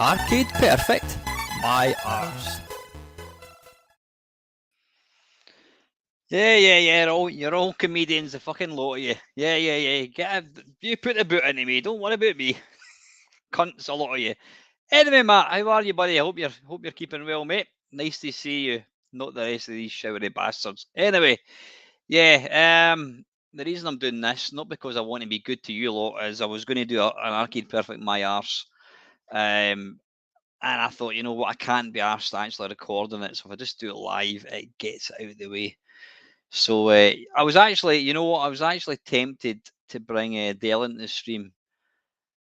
Arcade Perfect, my arse. Yeah, you're all comedians, the fucking lot of you. Yeah. You put the boot into me. Don't worry about me. Cunts, a lot of you. Anyway, Matt, how are you, buddy? I hope you're keeping well, mate. Nice to see you. Not the rest of these showery bastards. Anyway, yeah. The reason I'm doing this, not because I want to be good to you lot, is I was going to do an Arcade Perfect my arse. And I thought, you know what, I can't be arsed actually recording it. So if I just do it live, it gets it out of the way. So I was actually, you know what, I was actually tempted to bring Dale into the stream.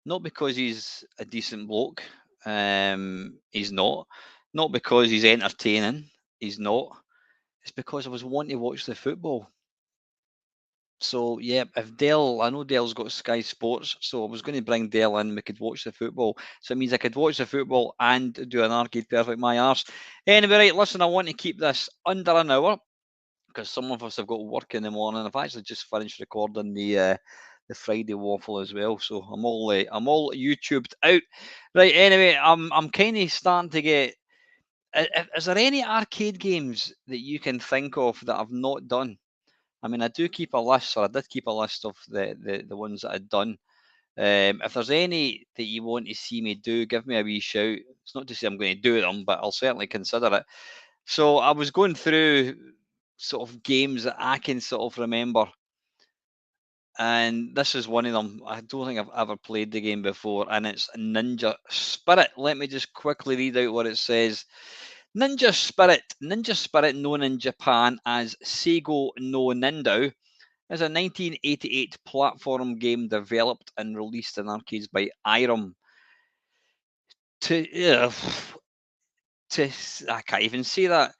Not because he's a decent bloke. He's not. Not because he's entertaining. He's not. It's because I was wanting to watch the football. So yeah, if Dale, I know Dale's got Sky Sports, so I was going to bring Dale in. We could watch the football, so it means I could watch the football and do an Arcade Perfect my arse. Anyway, right, listen, I want to keep this under an hour because some of us have got work in the morning. I've actually just finished recording the Friday waffle as well, so I'm all YouTubed out. Right, anyway, I'm kind of starting to get. Is there any arcade games that you can think of that I've not done? I mean, I do keep a list, or I did keep a list of the ones that I'd done. If there's any that you want to see me do, give me a wee shout. It's not to say I'm going to do them, but I'll certainly consider it. So I was going through sort of games that I can sort of remember, and this is one of them. I don't think I've ever played the game before, and it's Ninja Spirit. Let me just quickly read out what it says. Ninja Spirit, known in Japan as Seigo no Nindou, is a 1988 platform game developed and released in arcades by Irem. I can't even say that.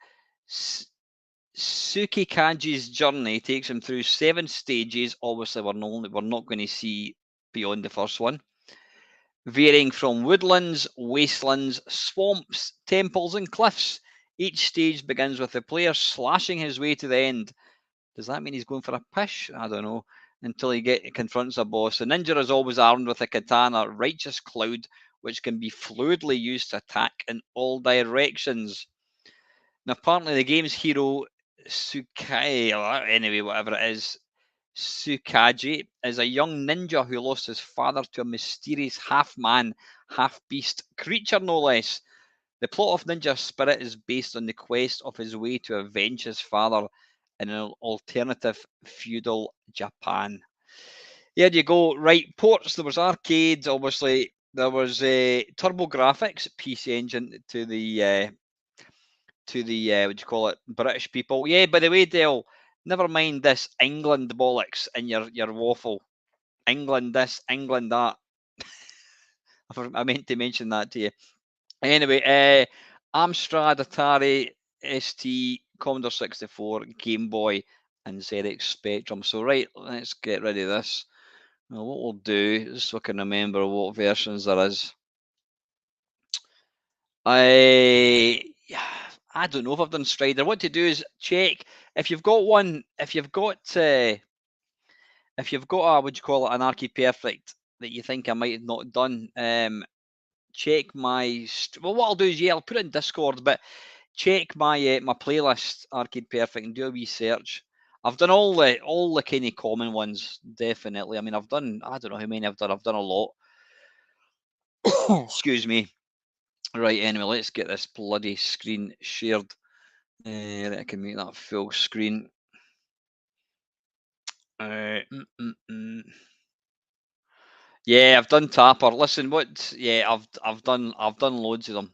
Tsukikaji's journey takes him through 7 stages. Obviously, we're not going to see beyond the first one. Varying from woodlands, wastelands, swamps, temples, and cliffs. Each stage begins with the player slashing his way to the end. Does that mean he's going for a pish? I don't know. Until he confronts a boss. The ninja is always armed with a katana, Righteous Cloud, which can be fluidly used to attack in all directions. Now, apparently, the game's hero, Sukai, or anyway, whatever it is, Tsukaji, is a young ninja who lost his father to a mysterious half-man, half-beast creature, no less. The plot of Ninja Spirit is based on the quest of his way to avenge his father in an alternative feudal Japan. There you go. Right, ports. There was arcades, obviously. There was Turbo Graphics, PC Engine to the what do you call it, British people. Yeah, by the way, Dale, never mind this England bollocks in your waffle. England this, England that. I meant to mention that to you. Anyway, Amstrad, Atari, ST, Commodore 64, Game Boy, and ZX Spectrum. So right, let's get rid of this. Well, what we'll do, just so I can remember what versions there is. I don't know if I've done Strider. What to do is check if you've got one. If you've got a, what do you call it, an Arcade Perfect that you think I might have not done. Check my. Well, what I'll do is I'll put it in Discord, but check my my playlist Arcade Perfect and do a wee search. I've done all the kind of common ones, definitely. I mean, I've done, I don't know how many I've done. I've done a lot. Excuse me. Right, anyway, let's get this bloody screen shared. I can make that full screen. Yeah, I've done Tapper. Listen, what? Yeah, I've done loads of them.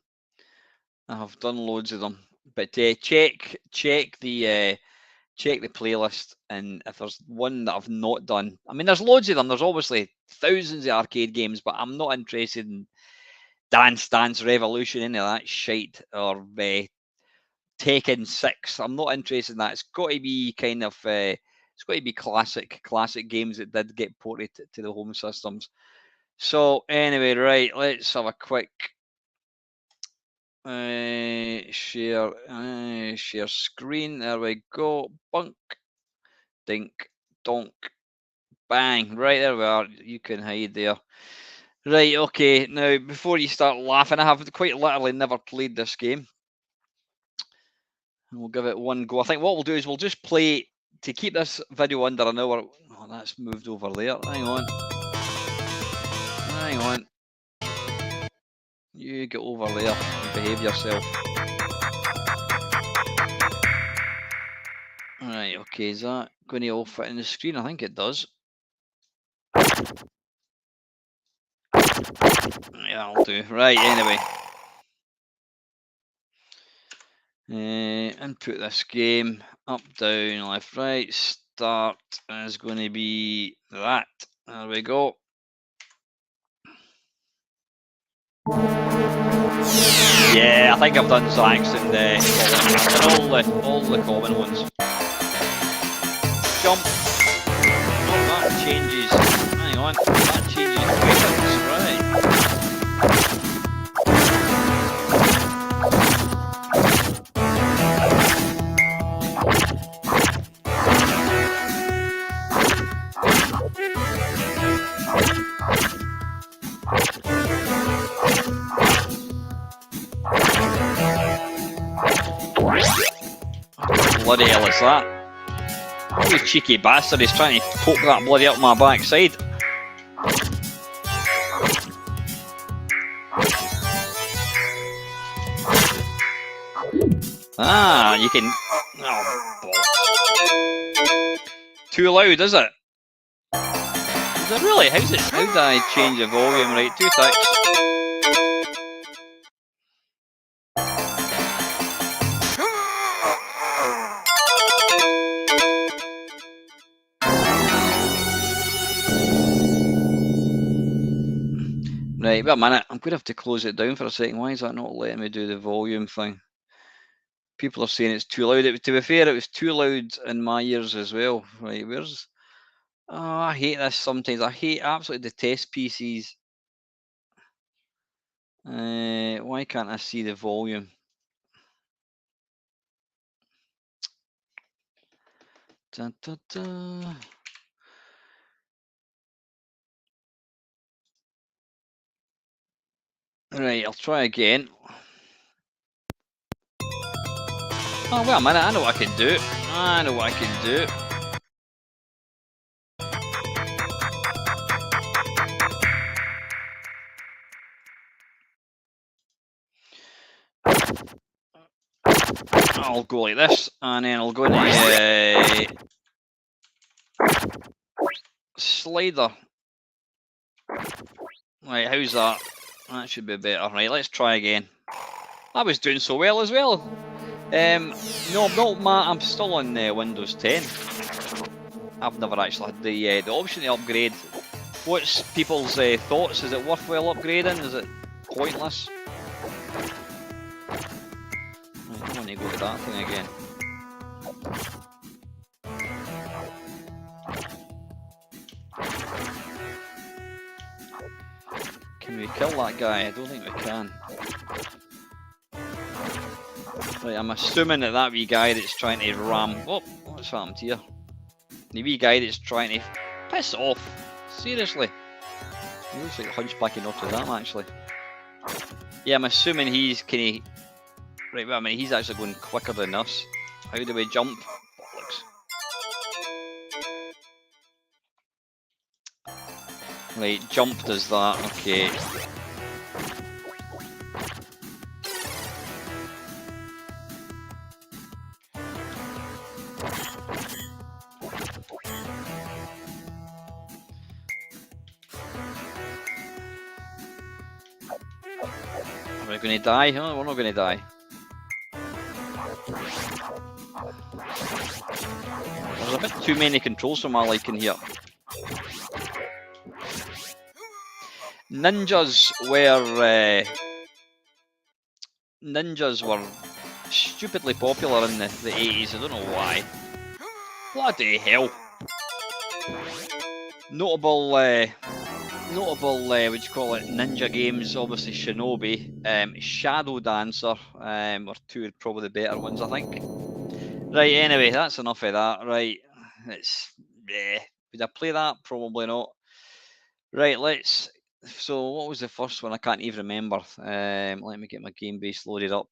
I've done loads of them. But check the playlist, and if there's one that I've not done, I mean, there's loads of them. There's obviously thousands of arcade games, but I'm not interested in Dance Dance Revolution, any of that shite, or Tekken 6. I'm not interested in that. It's got to be kind of it's got to be classic games that did get ported to the home systems. So anyway, right, let's have a quick share screen. There we go. Bunk, dink, donk, bang. Right, there we are. You can hide there. Right, okay. Now, before you start laughing, I have quite literally never played this game. And we'll give it one go. I think what we'll do is we'll just play, to keep this video under an hour. Oh, that's moved over there. Hang on. You get over there and behave yourself. Right, okay, is that going to all fit in the screen? I think it does. Yeah, I'll do. Right, anyway. Input this game. Up, down, left, right. Start is going to be that. There we go. Yeah, I think I've done Zax and all the common ones. Jump. Oh, that changes. Hang on. That changes weapons, right? Bloody hell is that? Oh, you cheeky bastard, he's trying to poke that bloody up my backside. Ah, you can... Oh, too loud, is it? Is it really? How did I change the volume? Right, 2 ticks. Right, wait a minute. I'm going to have to close it down for a second. Why is that not letting me do the volume thing? People are saying it's too loud. To be fair, it was too loud in my ears as well. Right, where's... Oh, I hate this sometimes. I absolutely detest PCs. Why can't I see the volume? Dun, dun, dun. Right, I'll try again. Oh, wait a minute. I know what I can do. I know what I can do. I'll go like this, and then I'll go into slider. Right, how's that? That should be better. Right, let's try again. I was doing so well as well. No, I'm not, Matt. I'm still on Windows 10. I've never actually had the option to upgrade. What's people's thoughts? Is it worthwhile upgrading? Is it pointless? Right, I want to go to that thing again. Can we kill that guy? I don't think we can. Right, I'm assuming that wee guy that's trying to ram... Oh, what's happened here? The wee guy that's trying to... Piss off! Seriously? He looks like a hunchback in Notre Dame, actually. Yeah, I'm assuming he's kind of... Right, wait a minute, he's actually going quicker than us. How do we jump? Right, jump does that, okay. Are we going to die? Oh, we're not going to die. There's a bit too many controls for my liking here. Ninjas were stupidly popular in the 80s. I don't know why. Bloody hell. Notable what you call it, ninja games, obviously Shinobi, Shadow Dancer were two probably the better ones, I think. Right, anyway, that's enough of that. Right, it's would I play that? Probably not. Right, let's... So what was the first one? I can't even remember. Let me get my game base loaded up.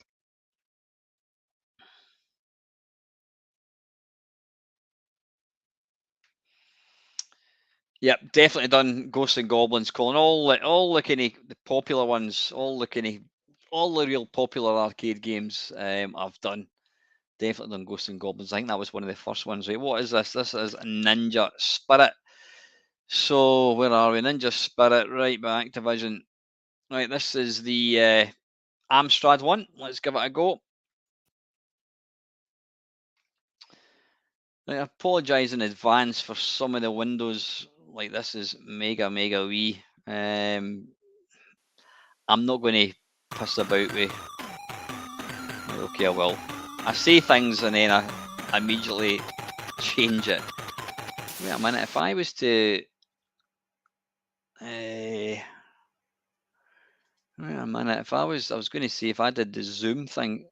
Yep, definitely done Ghosts and Goblins, Colin. All the kind of the popular ones, all the real popular arcade games I've done. Definitely done Ghosts and Goblins. I think that was one of the first ones. Right, what is this? This is Ninja Spirit. So where are we? Ninja Spirit, right, by Activision. Right, this is the Amstrad one. Let's give it a go. Right, I apologise in advance for some of the windows. Like this is mega wee. I'm not going to piss about with... Okay, I will. I say things and then I immediately change it. Wait a minute, if I was to... wait a minute, if I was going to say if I did the zoom thing...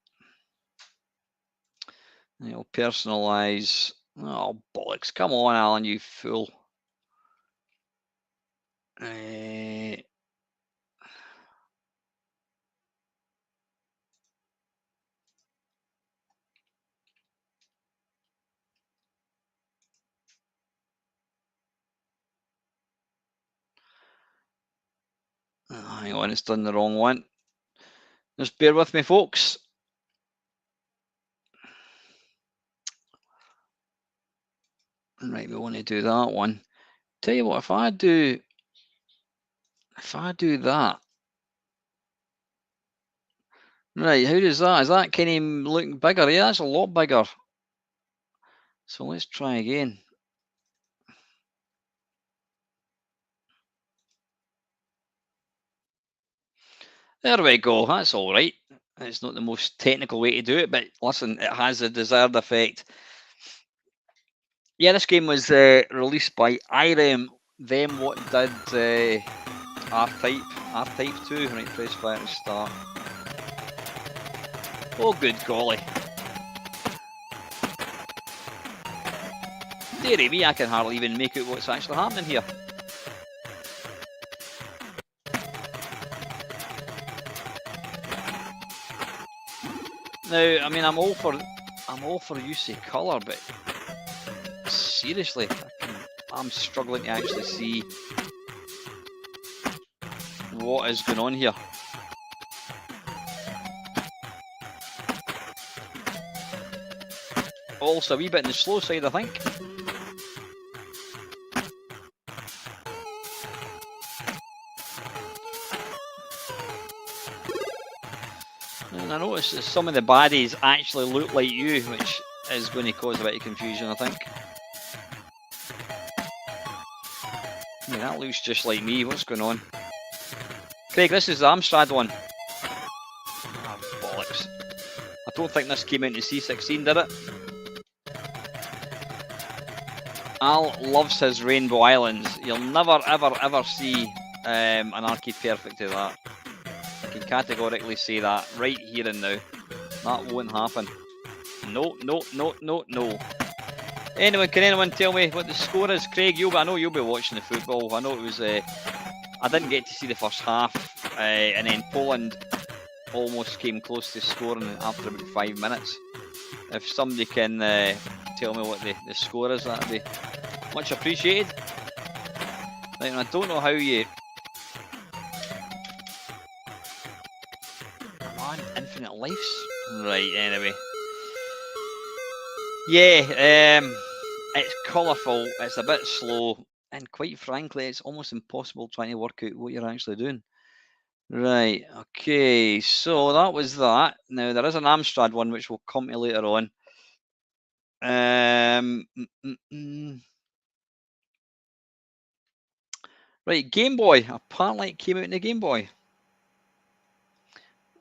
I'll personalise... Oh, bollocks. Come on, Alan, you fool. Hang on, it's done the wrong one. Just bear with me, folks. Right, we want to do that one. Tell you what, if I do that, right? How does that? Is that kind of looking bigger? Yeah, that's a lot bigger. So let's try again. There we go. That's all right. It's not the most technical way to do it, but listen, it has the desired effect. Yeah, this game was released by Irem. Them what did R-Type 2. Right, press fire to start. Oh, good golly. Dearie me, I can hardly even make out what's actually happening here. Now, I mean, I'm all for use of colour, but seriously, I'm struggling to actually see what is going on here. Also, a wee bit on the slow side, I think. And I noticed that some of the baddies actually look like you, which is going to cause a bit of confusion, I think. I mean, that looks just like me. What's going on? Craig, this is the Amstrad one. Ah, bollocks. I don't think this came into C16, did it? Al loves his Rainbow Islands. You'll never, ever, ever see an Arcade Perfect of that. I can categorically say that right here and now. That won't happen. No, no, no, no, no. Anyway, can anyone tell me what the score is? Craig, I know you'll be watching the football. I know it was... I didn't get to see the first half, and then Poland almost came close to scoring after about 5 minutes. If somebody can tell me what the score is, that'd be much appreciated. Right, and I don't know how you... Man, infinite lives? Right, anyway. Yeah, it's colourful, it's a bit slow, and quite frankly, it's almost impossible trying to work out what you're actually doing. Right, okay, so that was that. Now, there is an Amstrad one, which we'll come to later on. Right, Game Boy. Apparently it came out in the Game Boy.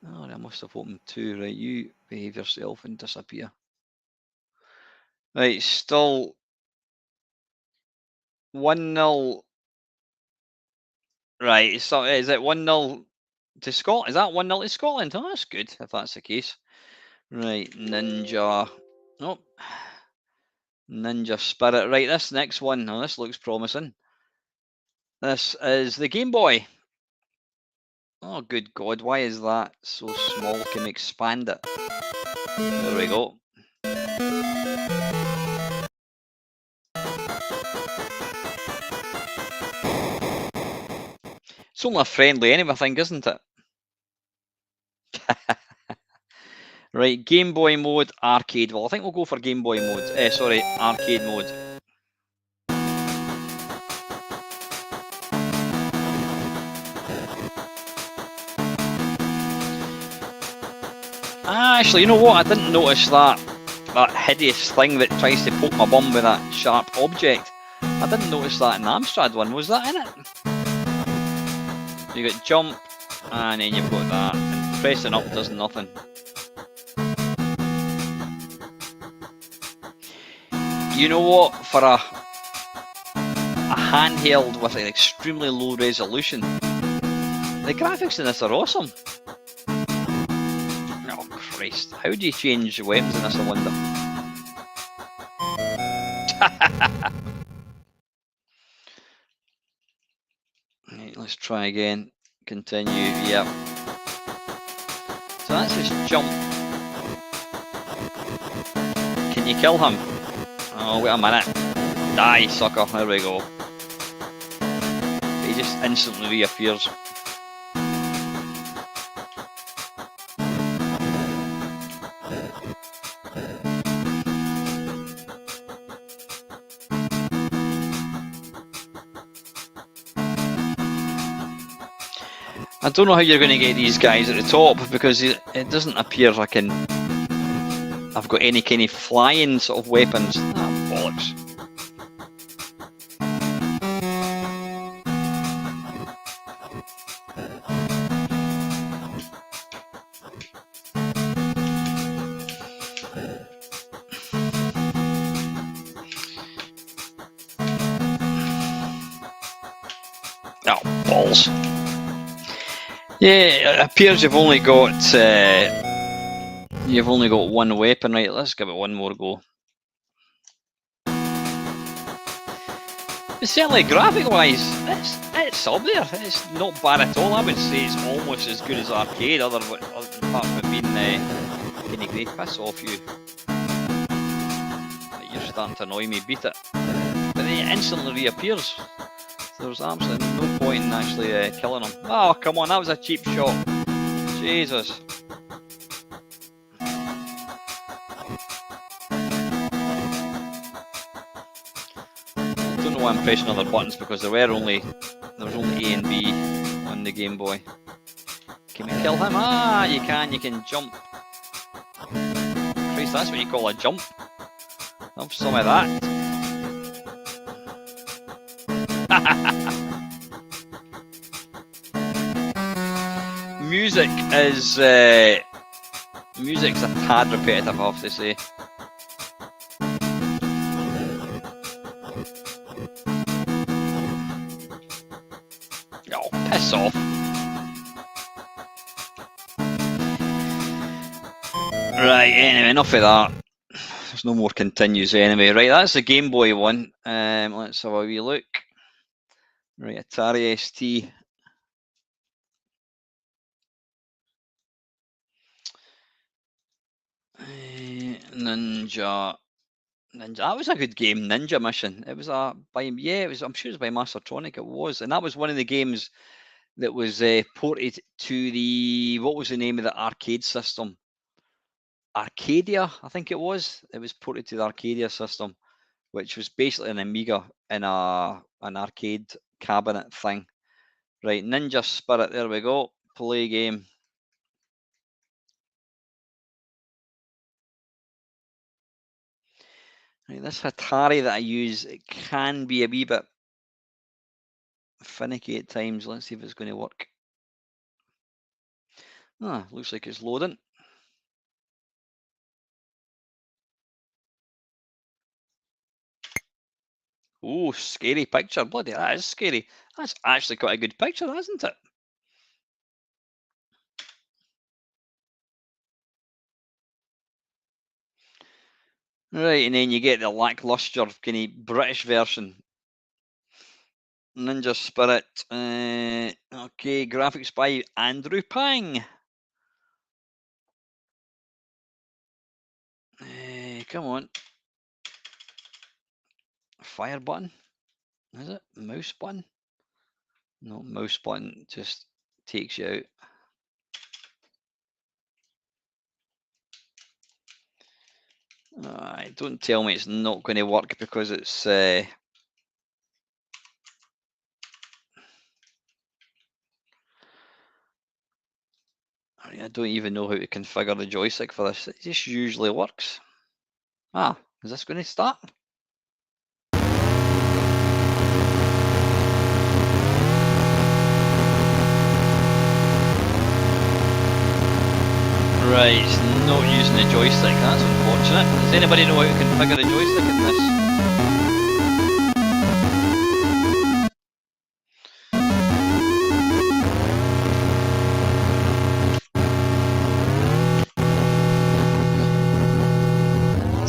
Oh, I must have opened two. Right, you behave yourself and disappear. Right, still 1-0. Right, so is it 1-0 to Scotland? Is that 1-0 to Scotland? Oh, that's good if that's the case. Right, Ninja. Oh, Ninja Spirit. Right, this next one. Now, this looks promising. This is the Game Boy. Oh, good God, why is that so small? Can we expand it? There we go. It's only a friendly anyway, I think, isn't it? Right, Game Boy mode, arcade. Well, I think we'll go for Game Boy mode. Sorry, arcade mode. Actually, you know what? I didn't notice that hideous thing that tries to poke my bum with that sharp object. I didn't notice that in the Amstrad one. Was that in it? So you got jump, and then you've got that. And pressing up does nothing. You know what? For a handheld with an extremely low resolution, the graphics in this are awesome. Oh Christ! How do you change weapons in this? I wonder. Right, let's try again. Continue. Yep. So that's his jump. Can you kill him? Oh, wait a minute. Die, sucker. There we go. He just instantly reappears. I don't know how you're going to get these guys at the top, because it doesn't appear I've got any kind of flying sort of weapons. Ah, bollocks. Balls. Yeah, it appears you've only got one weapon, right? Let's give it one more go. But certainly, graphic-wise, it's up there. It's not bad at all. I would say it's almost as good as arcade, apart from it being kind of great. Piss off, you. You're starting to annoy me. Beat it. But then it instantly reappears. There's absolutely no point in actually killing him. Oh, come on, that was a cheap shot. Jesus. I don't know why I'm pressing other buttons, because there was only A and B on the Game Boy. Can we kill him? Ah, you can jump. Christ, that's what you call a jump. Have some of that. Music's a tad repetitive, I have to say. Oh, piss off. Right, anyway, enough of that. There's no more continues anyway. Right, that's the Game Boy one. Let's have a wee look. Right, Atari ST. Ninja. That was a good game, Ninja Mission. It was I'm sure it was by Mastertronic. It was, and that was one of the games that was ported to the, what was the name of the arcade system? Arcadia, I think it was. It was ported to the Arcadia system, which was basically an Amiga in an arcade cabinet thing. Right, Ninja Spirit. There we go. Play game. Right, this Atari that I use, it can be a wee bit finicky at times. Let's see if it's going to work. Ah, looks like it's loading. Oh, scary picture. Bloody, that is scary. That's actually quite a good picture, isn't it? Right, and then you get the lackluster kind of British version. Ninja Spirit. Okay, graphics by Andrew Pang. Come on. Fire button. Is it? Mouse button? No, mouse button just takes you out. Don't tell me it's not going to work because it's... I don't even know how to configure the joystick for this. It just usually works. Ah, is this going to start? Right, it's not using the joystick. That's unfortunate. Does anybody know how to configure the joystick in this?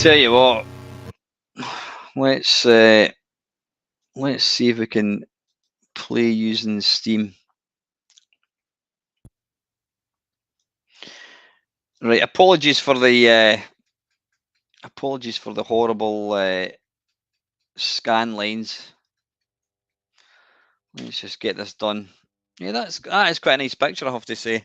Tell you what, let's see if we can play using Steam. Right, apologies for the horrible scan lines. Let's just get this done. Yeah, that is quite a nice picture, I have to say.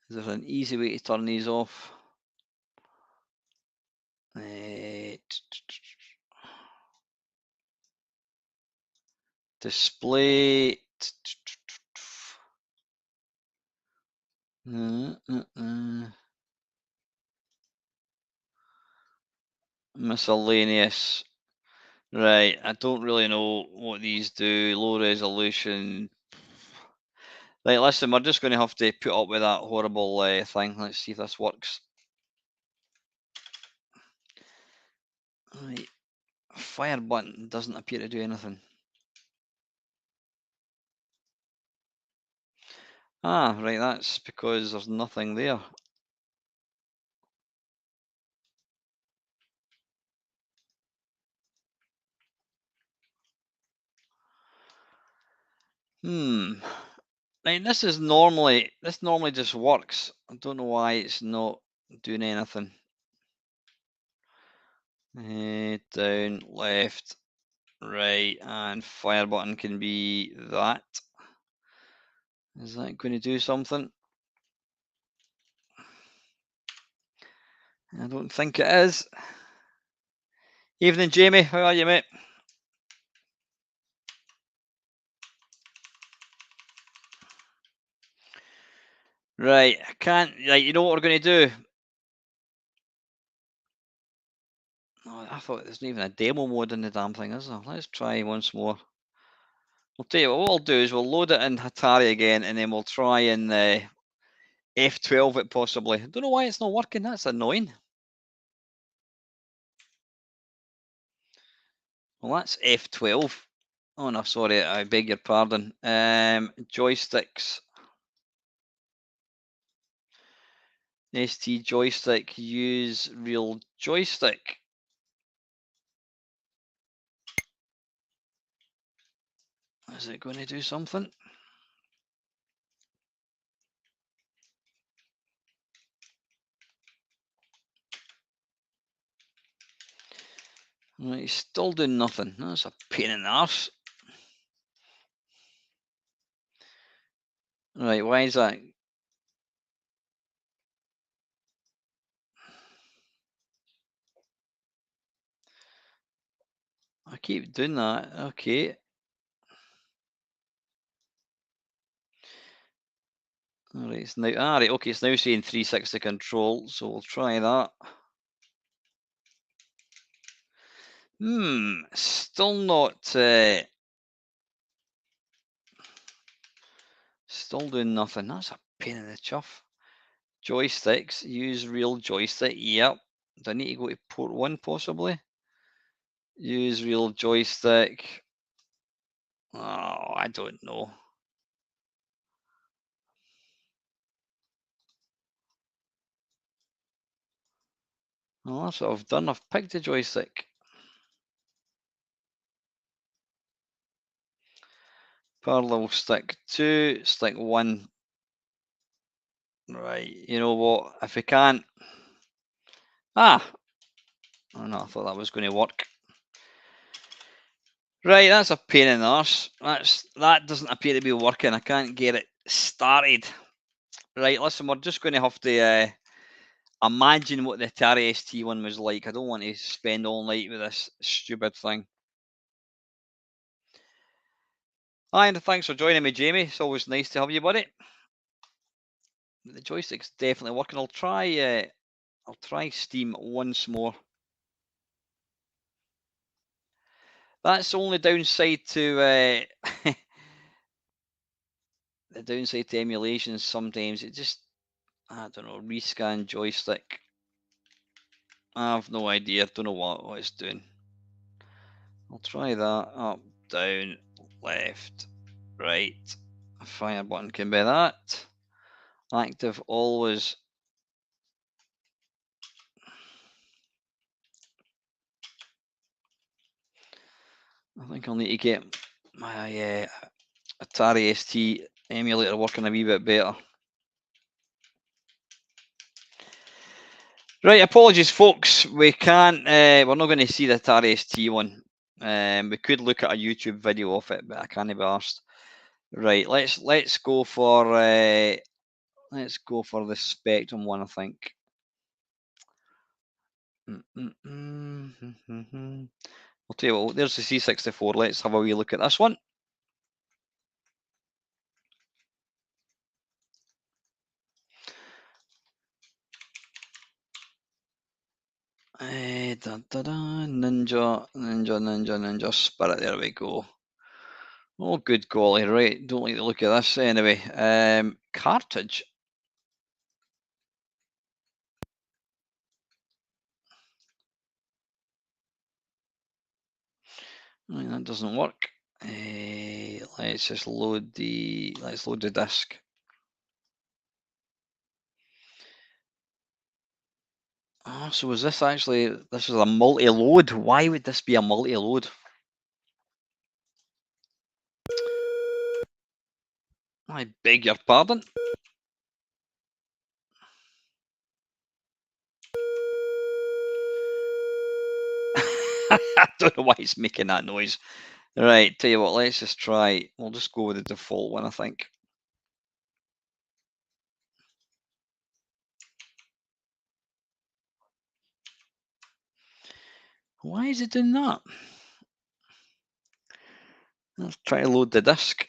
Is there an easy way to turn these off? Display. Miscellaneous. Right, I don't really know what these do. Low resolution. Right, listen, we're just going to have to put up with that horrible thing. Let's see if this works. Right, fire button doesn't appear to do anything. Ah, right, that's because there's nothing there. Right, this normally just works. I don't know why it's not doing anything. Down, left, right, and fire button can be that. Is that going to do something? I don't think it is. Evening, Jamie. How are you, mate? Right, I can't. Right, you know what we're going to do? Oh, I thought there's not even a demo mode in the damn thing, is there? Let's try once more. I'll tell you what we'll do is we'll load it in Atari again, and then we'll try in F12 it possibly. I don't know why it's not working. That's annoying. Well, that's F12. Oh no, sorry, I beg your pardon. Joysticks. ST joystick, use real joystick. Is it going to do something? Right, still doing nothing. That's a pain in the arse. Right, why is that? I keep doing that. Okay. All right, it's now. Ah, right. Okay, it's now saying 360 control, so we'll try that. Still not. Still doing nothing. That's a pain in the chuff. Joysticks. Use real joystick. Yep. Do I need to go to port 1 possibly? Use real joystick. Oh, I don't know. Well, that's what I've done. I've picked a joystick. Parallel stick 2, stick 1. Right, you know what? If we can't. Ah! Oh no, I thought that was going to work. Right, that's a pain in the arse. That doesn't appear to be working. I can't get it started. Right, listen, we're just going to have to imagine what the Atari ST one was like. I don't want to spend all night with this stupid thing. Hi, and thanks for joining me, Jamie. It's always nice to have you, buddy. The joystick's definitely working. I'll try Steam once more. That's the only downside to the downside to emulations. Sometimes it just, I don't know, rescan joystick. I have no idea. Don't know what it's doing. I'll try that. Up, down, left, right. Fire button can be that. Active always. I think I'll need to get my Atari ST emulator working a wee bit better. Right, apologies, folks. We can't. We're not going to see the Atari ST one. We could look at a YouTube video of it, but I can't be arsed. Right, let's go for the Spectrum one, I think. I'll tell you what. There's the C64. Let's have a wee look at this one. Ninja Spirit. There we go. Oh, good golly, right. Don't like the look of this anyway. Cartridge. Right, that doesn't work. Let's just load the disc. Oh, so is this actually, this is a multi-load? Why would this be a multi-load? I beg your pardon. I don't know why it's making that noise. Right, tell you what, let's just try. We'll just go with the default one, I think. Why is it doing that? Let's try to load the disc.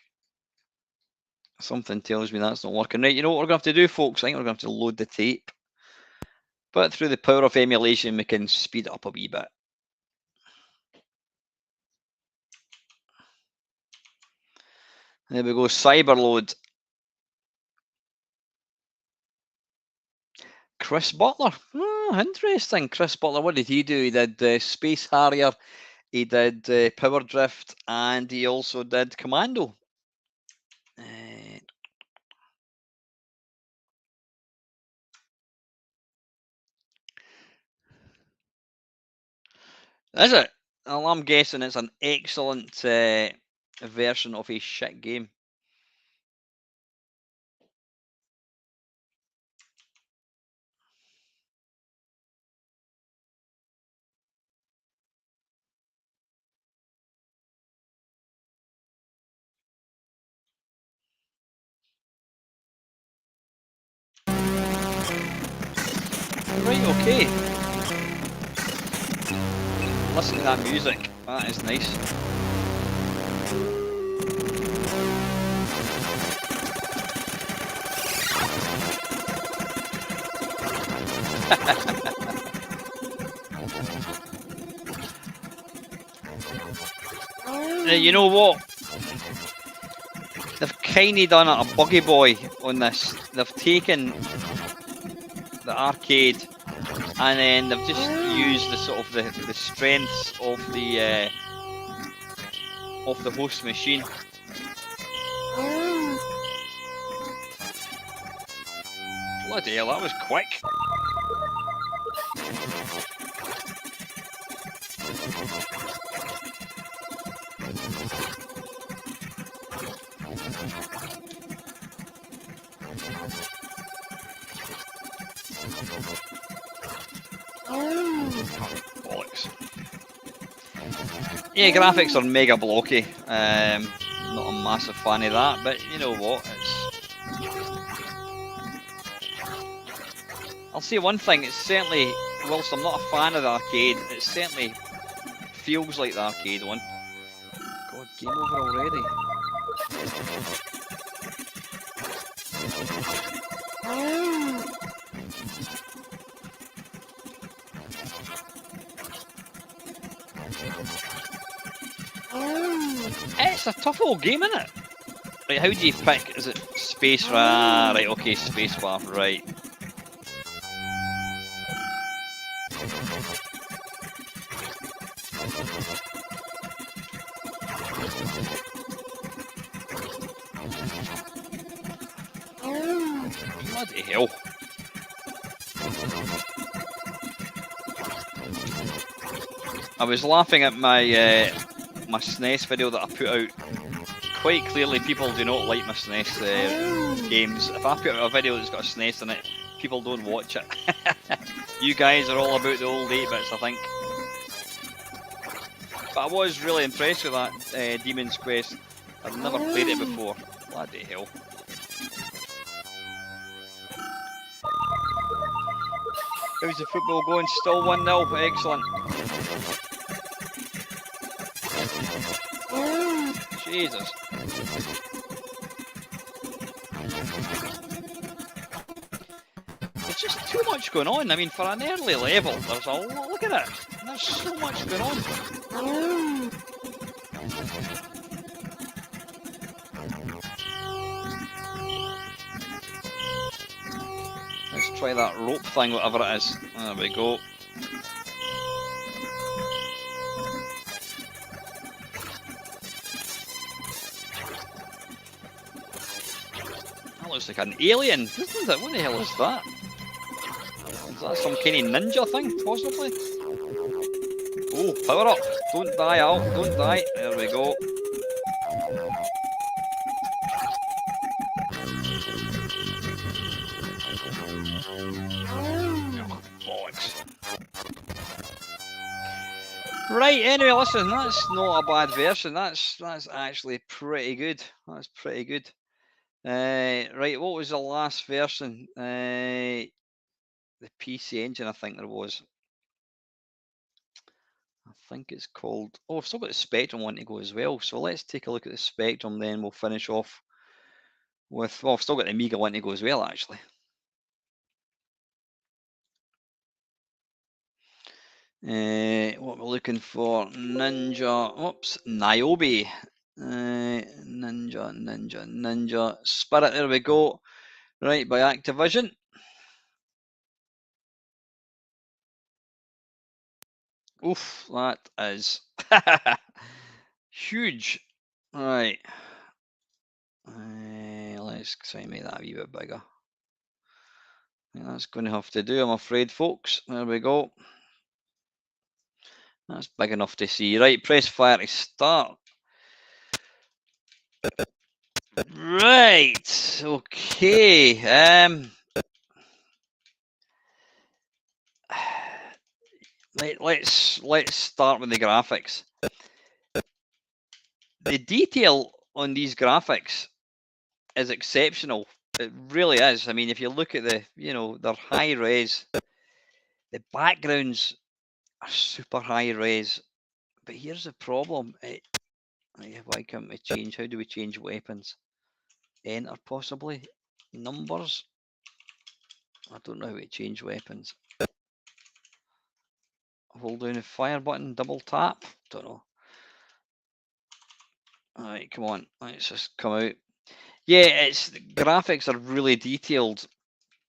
Something tells me that's not working. Right, you know what we're going to have to do, folks? I think we're going to have to load the tape. But through the power of emulation, we can speed it up a wee bit. There we go, Cyberload. Chris Butler. Oh, interesting. Chris Butler, what did he do? He did Space Harrier, he did Power Drift, and he also did Commando. Is it? Well, I'm guessing it's an excellent version of a shit game. Right, okay. Listen to that music. That is nice. You know what? They've kind of done a buggy boy on this. They've taken the arcade and then they've just used the sort of the strengths of the host machine. Bloody hell, that was quick. Bollocks. Yeah, graphics are mega blocky. Not a massive fan of that, but you know what? I'll say one thing, it's certainly, whilst I'm not a fan of the arcade, it certainly feels like the arcade one. God, game over already. It's a tough old game, isn't it? Right, how do you pick? Is it space? Right, okay, space bar, right. Bloody hell. I was laughing at my my SNES video that I put out. Quite clearly, people do not like my SNES games. If I put out a video that's got a SNES in it, people don't watch it. You guys are all about the old 8-bits, I think. But I was really impressed with that Demon's Quest. I've never played it before. Bloody hell. How's the football going? Still 1-0. Excellent. Jesus. There's just too much going on. I mean, for an early level, there's a lot. Look at it. There's so much going on. try that rope thing, whatever it is. There we go. That looks like an alien, doesn't it? What the hell is that? Is that some kind of ninja thing, possibly? Oh, power up. Don't die, Al. Don't die. There we go. Oh, bollocks. Right, anyway, listen, that's not a bad version. That's actually pretty good. That's pretty good. Right, what was the last version? The PC Engine, I think there was. I think it's called. Oh, I've still got the Spectrum one to go as well. So let's take a look at the Spectrum, then we'll finish off with. Well, I've still got the Amiga one to go as well, actually. What we're looking for, Ninja, oops, Niobe, Ninja, Spirit, there we go, right, by Activision. Oof, that is huge, right, let's try and make that a wee bit bigger. That's going to have to do, I'm afraid, folks, there we go. That's big enough to see. Right, press fire to start. Right, okay. Let's start with the graphics. The detail on these graphics is exceptional. It really is. I mean, if you look at the, they're high res. The backgrounds are super high res. But here's the problem. Why can't we change? How do we change weapons? Enter, possibly. Numbers. I don't know how to change weapons. Hold down the fire button, double tap. Don't know. Alright, come on. Let's just come out. Yeah, the graphics are really detailed,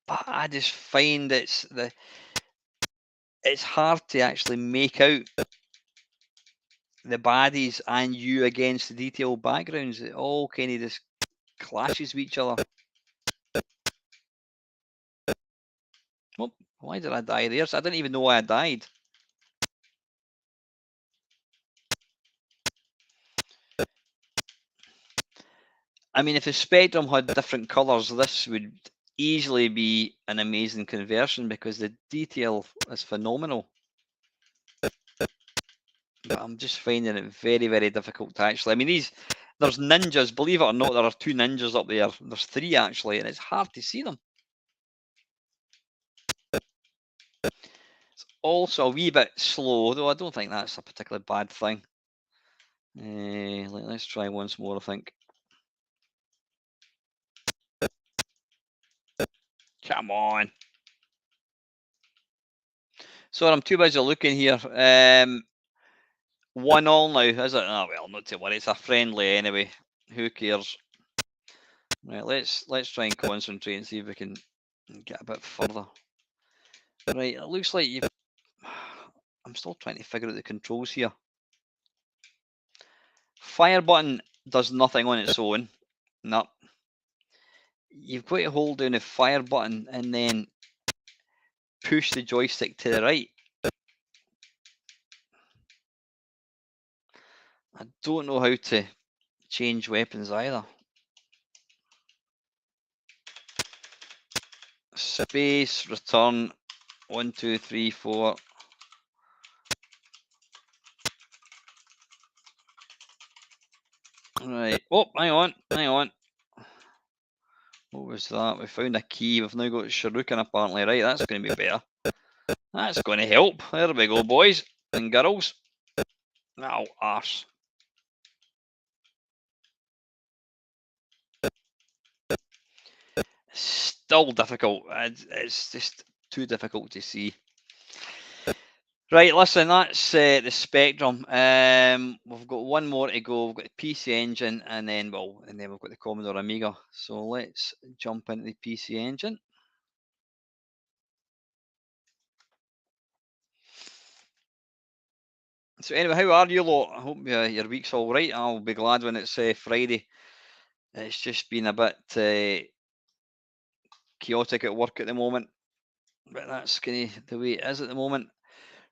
but I just find it's hard to actually make out the baddies and you against the detailed backgrounds. It all kind of just clashes with each other. Oh, why did I die there? So I didn't even know why I died. I mean, if the Spectrum had different colours, this would easily be an amazing conversion because the detail is phenomenal. But I'm just finding it very, very difficult to actually. I mean, there's ninjas. Believe it or not, there are 2 ninjas up there. There's 3 actually, and it's hard to see them. It's also a wee bit slow, though I don't think that's a particularly bad thing. Let's try once more, I think. Come on. So I'm too busy looking here. 1-1 now, is it? Oh, well, not to worry. It's a friendly anyway. Who cares? Right, let's try and concentrate and see if we can get a bit further. Right, it looks like you've. I'm still trying to figure out the controls here. Fire button does nothing on its own. No. You've got to hold down the fire button and then push the joystick to the right. I don't know how to change weapons either. Space, return, 1, 2, 3, 4. Right. Oh, hang on. What was that? We found a key. We've now got Shuriken apparently. Right, that's going to be better. That's going to help. There we go, boys and girls. Now, arse. Still difficult. It's just too difficult to see. Right, listen, that's the Spectrum. We've got one more to go. We've got the PC Engine, and then we've got the Commodore Amiga. So let's jump into the PC Engine. So anyway, how are you lot? I hope your week's all right. I'll be glad when it's Friday. It's just been a bit chaotic at work at the moment, but that's kind of the way it is at the moment.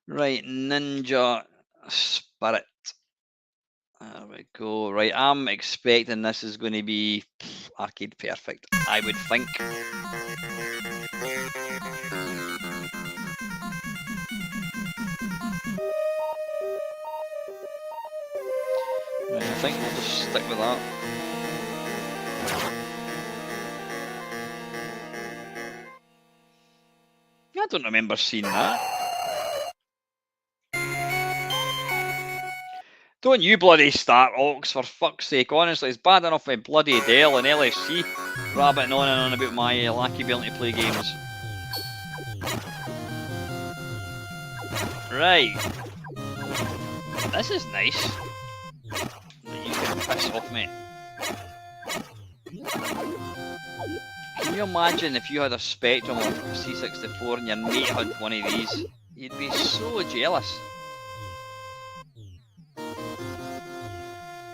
Right, Ninja Spirit. There we go. Right, I'm expecting this is going to be arcade perfect, I would think. Right, I think we'll just stick with that. I don't remember seeing that. Don't you bloody start, Ox, for fuck's sake. Honestly, it's bad enough with bloody Dell and LSC rabbiting on and on about my lack ability to play games. Right. This is nice. You can piss off, mate. Can you imagine if you had a Spectrum or a C64 and your mate had one of these? You'd be so jealous.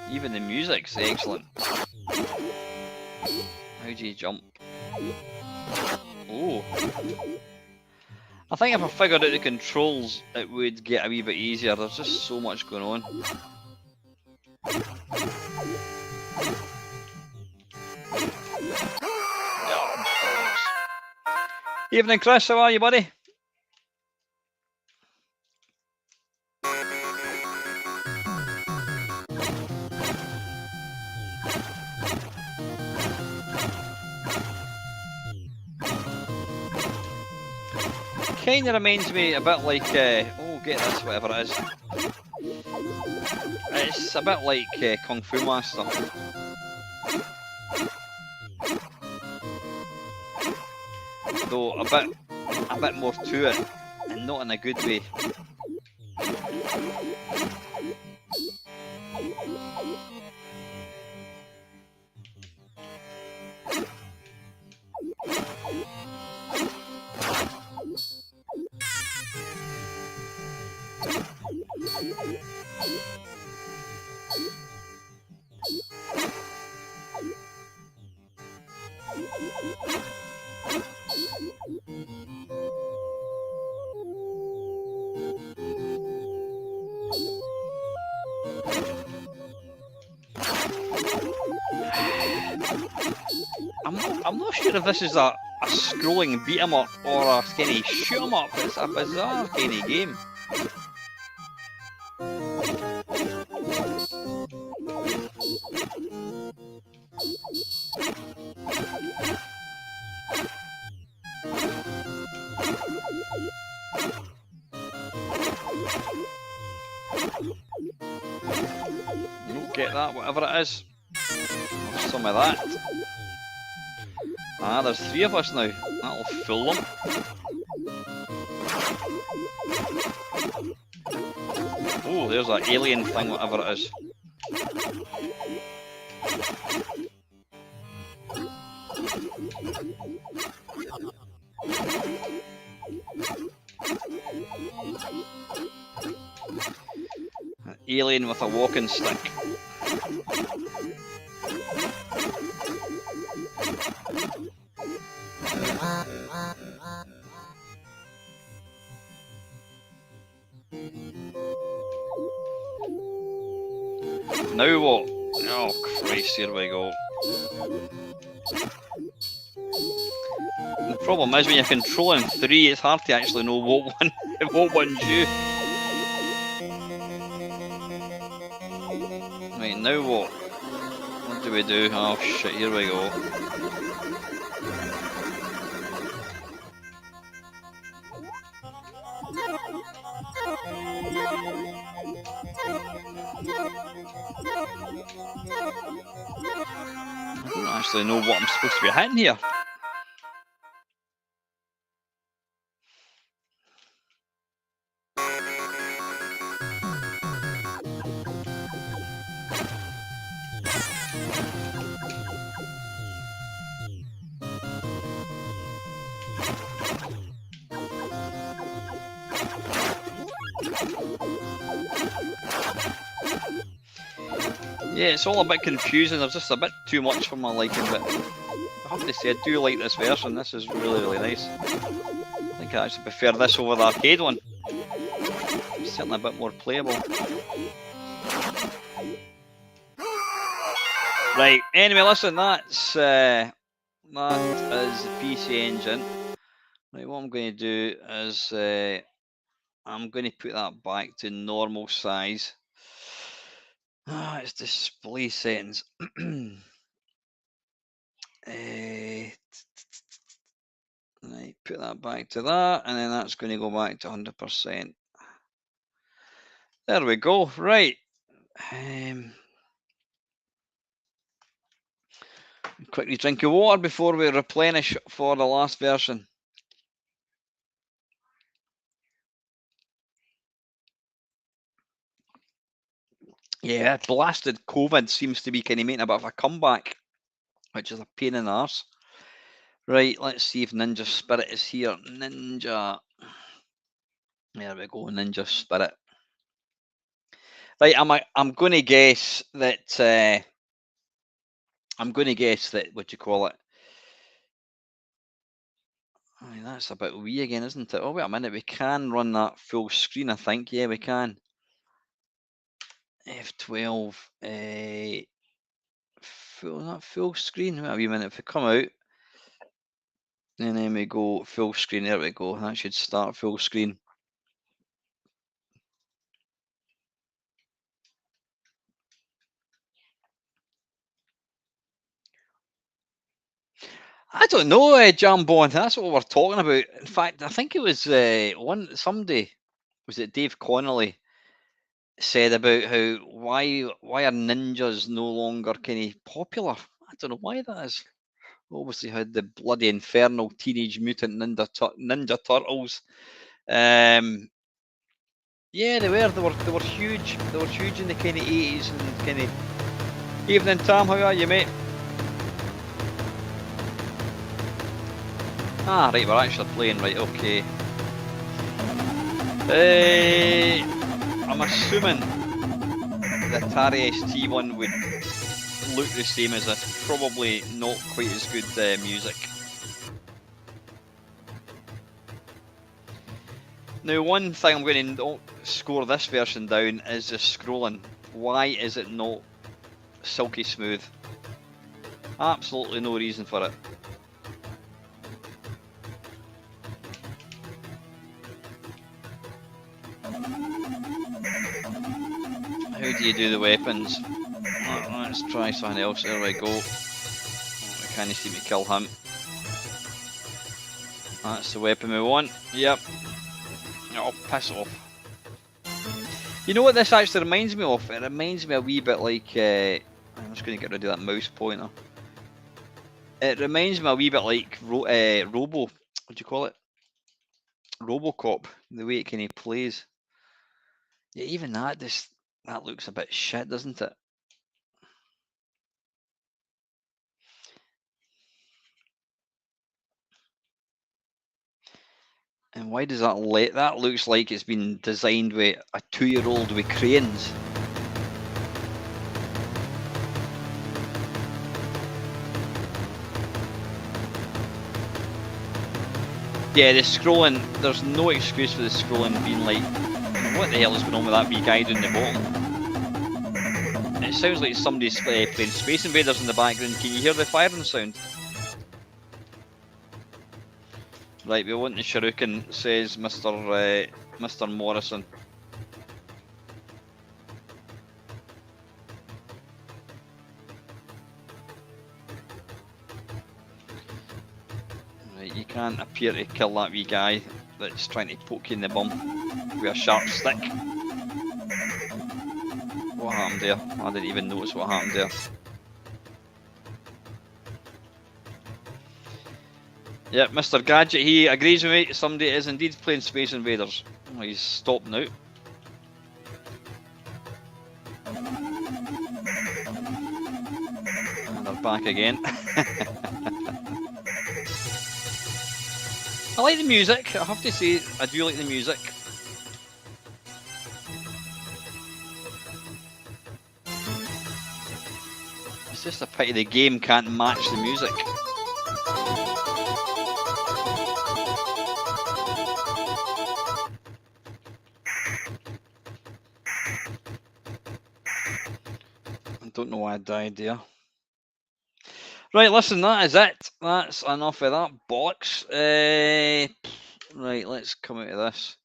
Even the music's excellent. How do you jump? Oh. I think if I figured out the controls, it would get a wee bit easier. There's just so much going on. Oh, evening, Chris. How are you, buddy? Kind of reminds me a bit like, oh, get this, whatever it is. It's a bit like Kung Fu Master. Though a bit more to it, and not in a good way. I'm not sure if this is a scrolling beat 'em up or a skinny shoot 'em up. It's a bizarre kind of game. You don't get that, whatever it is. There's some of that. Ah, there's 3 of us now. That'll fool them. Oh, there's that alien thing, whatever it is. An alien with a walking stick. Now what? Oh Christ, here we go. The problem is when you're controlling 3, it's hard to actually know what one's you. Right, now what? What do we do? Oh shit, here we go. I don't actually know what I'm supposed to be hitting here. Yeah, it's all a bit confusing. There's just a bit too much for my liking, but I have to say I do like this version. This is really, really nice. I think I actually prefer this over the arcade one. It's certainly a bit more playable. Right, anyway, listen, that is the PC Engine. Right, what I'm going to do is I'm going to put that back to normal size. It's display settings. Right, put that back to that, and then that's going to go back to 100%. There we go. Right. Quickly drink of water before we replenish for the last version. Yeah, blasted COVID seems to be kind of making a bit of a comeback, which is a pain in the arse. Right, let's see if Ninja Spirit is here. Ninja. There we go, Ninja Spirit. Right, I'm going to guess that. I'm going to guess that. What do you call it? I mean, that's about Wii again, isn't it? Oh wait a minute, we can run that full screen. I think. Yeah, we can. F12. Full screen. Wait a wee minute. If we come out, and then we go full screen. There we go. That should start full screen. I don't know, Jambo, and that's what we're talking about. In fact, I think it was somebody, was it Dave Connolly, said about how why are ninjas no longer kind of popular? I don't know why that is. Obviously had the bloody infernal Teenage Mutant Ninja Turtles. Yeah, they were huge. They were huge in the kind of 80s and kind of. Evening, Tom. How are you, mate? Ah, right, we're actually playing, right, okay. I'm assuming the Atari ST one would look the same as this. Probably not quite as good music. Now, one thing I'm going to score this version down is the scrolling. Why is it not silky smooth? Absolutely no reason for it. How do you do the weapons? Let's try something else. There we go. We can't seem to kill him. That's the weapon we want. Yep. Oh, piss off. You know what this actually reminds me of? It reminds me a wee bit like... I'm just going to get rid of that mouse pointer. It reminds me a wee bit like Robo... What do you call it? Robocop. The way it kind of plays. Yeah, even that looks a bit shit, doesn't it? And why does that that looks like it's been designed with a 2-year-old with crayons. Yeah, the scrolling, there's no excuse for the scrolling being like, what the hell is going on with that wee guy down the bottom? It sounds like somebody's playing Space Invaders in the background. Can you hear the firing sound? Right, we want the shuriken, says Mr. Morrison. Right, you can't appear to kill that wee guy that's trying to poke you in the bum with a sharp stick. What happened there? I didn't even notice what happened there. Yep, Mr. Gadget, he agrees with me. Somebody is indeed playing Space Invaders. Oh, he's stopped now. And they're back again. I like the music, I have to say, I do like the music. just a pity the game can't match the music. I don't know why I died there. Right, listen, that is it. That's enough of that box. Right, let's come out of this.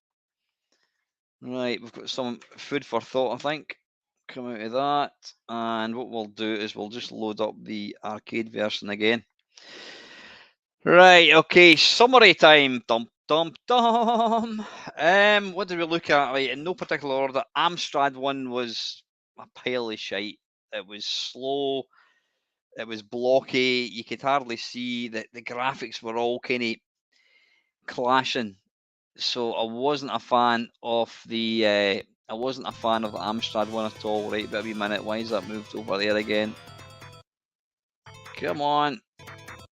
Right, we've got some food for thought, I think. Come out of that. And what we'll do is we'll just load up the arcade version again. Right, okay, summary time. Dum dum dum. What did we look at? Right, in no particular order. Amstrad 1 was a pile of shite. It was slow. It was blocky. You could hardly see that the graphics were all kind of clashing. So I wasn't a fan of the Amstrad 1 at all. Right, but a wee minute. Why is that moved over there again? Come on,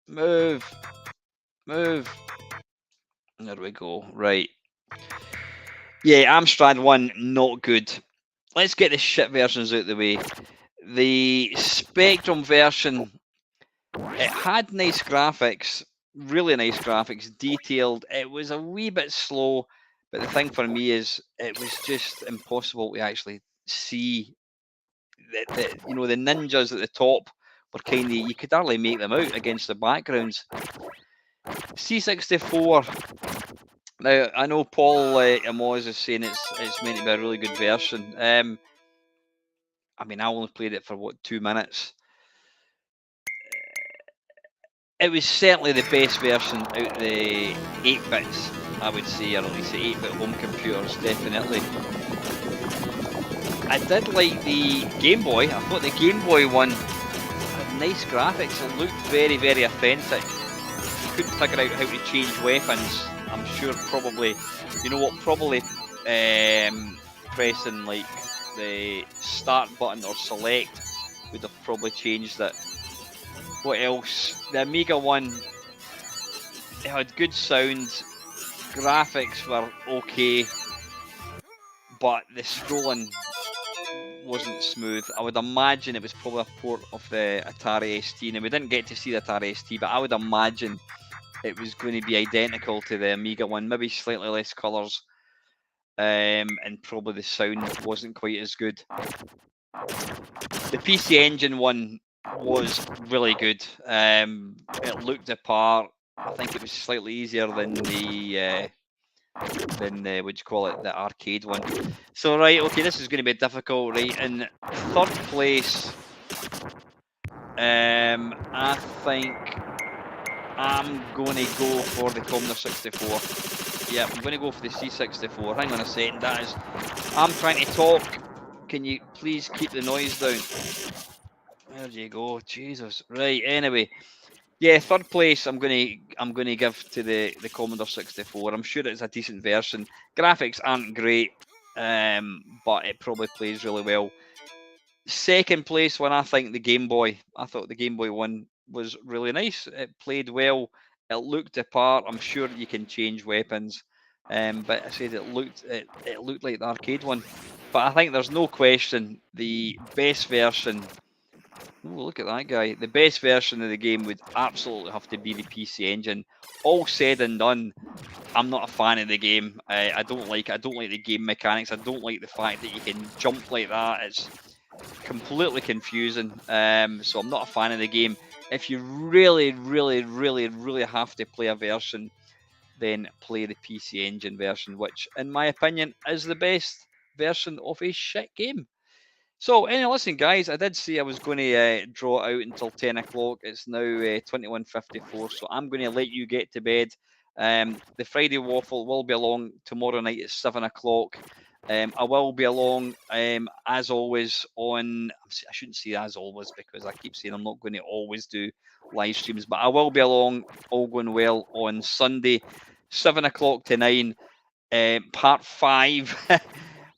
move. There we go. Right. Yeah, Amstrad 1, not good. Let's get the shit versions out of the way. The Spectrum version, it had nice graphics, really nice graphics, detailed. It was a wee bit slow, but the thing for me is it was just impossible to actually see. The ninjas at the top were kind of, you could hardly make them out against the backgrounds. C64. Now I know Paul Amos is saying it's meant to be a really good version. I mean, I only played it for 2 minutes. It was certainly the best version out of the 8-bits, I would say, or at least the 8-bit home computers, definitely. I did like the Game Boy. I thought the Game Boy one had nice graphics. It looked very, very authentic. You couldn't figure out how to change weapons. I'm sure probably pressing like the start button or select would have probably changed it. What else? The Amiga one, it had good sound, graphics were okay, but the scrolling wasn't smooth. I would imagine it was probably a port of the Atari ST. Now we didn't get to see the Atari ST, but I would imagine it was going to be identical to the Amiga one, maybe slightly less colours, and probably the sound wasn't quite as good. The PC Engine one was really good. It looked the part. I think it was slightly easier than the the arcade one. So right, okay, this is going to be difficult. Right, in third place, I think I'm going to go for the Commodore 64. Yeah, I'm going to go for the C64. Hang on a second, I'm trying to talk. Can you please keep the noise down? There you go, Jesus. Right, anyway. Yeah, third place I'm gonna give to the Commodore 64. I'm sure it's a decent version. Graphics aren't great, but it probably plays really well. Second place when I think the Game Boy. I thought the Game Boy one was really nice. It played well. It looked the part. I'm sure you can change weapons, but I said it looked like the arcade one. But I think there's no question the best version. Oh, look at that guy. The best version of the game would absolutely have to be the PC Engine. All said and done, I'm not a fan of the game. I don't like it. I don't like the game mechanics. I don't like the fact that you can jump like that. It's completely confusing. So I'm not a fan of the game. If you really, really, really, really have to play a version, then play the PC Engine version, which, in my opinion, is the best version of a shit game. So, anyway, listen, guys, I did say I was going to draw it out until 10 o'clock. It's now 21:54, so I'm going to let you get to bed. The Friday Waffle will be along tomorrow night at 7 o'clock. I will be along, as always, on... I shouldn't say as always, because I keep saying I'm not going to always do live streams, but I will be along, all going well, on Sunday, 7 o'clock to 9, part 5...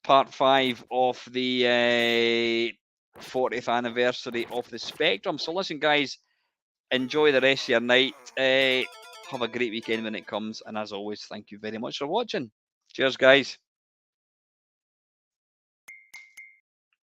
Part 5 of the 40th anniversary of the Spectrum. So listen, guys, enjoy the rest of your night. Have a great weekend when it comes. And as always, thank you very much for watching. Cheers, guys.